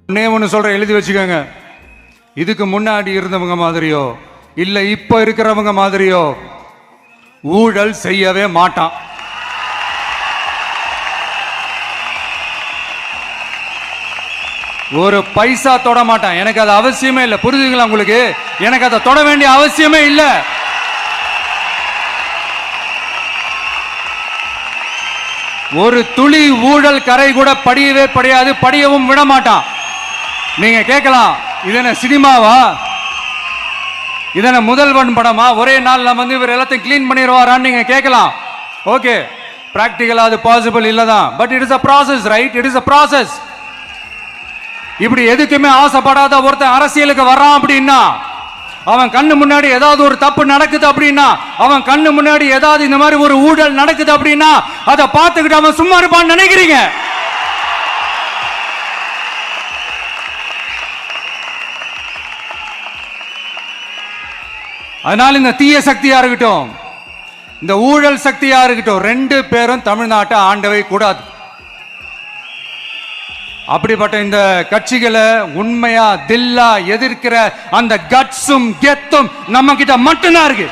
ஒன்று சொல்ற எழுதி வச்சுக்கோங்க. இதுக்கு முன்னாடி இருந்தவங்க மாதிரியோ இல்ல இப்ப இருக்கிறவங்க மாதிரியோ ஊழல் செய்யவே மாட்டான். ஒரு பைசா தொட மாட்டான். எனக்கு அது அவசியமே இல்லை. புரிஞ்சுங்களா உங்களுக்கு? எனக்கு அதை தொட வேண்டிய அவசியமே இல்லை. ஒரு துளி ஊழல் கரை கூட படியவே படியாது, படியவும் விட மாட்டான். நீங்க கேட்கலாம், இது என்ன சினிமாவா, இது என்ன முதல்வன் படமா, ஒரே நாள் நம்ம வந்து இவர் எல்லாத்தையும் கிளீன் பண்ணிடுவாரான்னு நீங்க கேட்கலாம். ஓகே, பிராக்டிகலா அது பாசிபிள் இல்லதான். But it is a process, right? It is a process. இப்படி எதுக்குமே ஆசைப்படாத ஒருத்தன் அரசியலுக்கு வர்றான் அப்படின்னா, அவன் கண்ணு முன்னாடி ஏதாவது ஒரு தப்பு நடக்குது அப்படின்னா, அவன் கண்ணு முன்னாடி ஏதாவது இந்த மாதிரி ஒரு ஊழல் நடக்குது அப்படின்னா, அதை பார்த்துக்கிட்டு அவன் சும்மா இருப்பான்னு நினைக்கிறீங்க? அதனால இந்த தீய சக்தியா இருக்கட்டும், இந்த ஊழல் சக்தியா இருக்கட்டும், ரெண்டு பேரும் தமிழ்நாட்டை ஆண்டவை கூடாது. அப்படிப்பட்ட இந்த கட்சிகளை உண்மையா தில்லா எதிர்க்கிற அந்த கட்ஸும் கெத்தும் நம்ம கிட்ட மட்டும்தான் இருக்கு.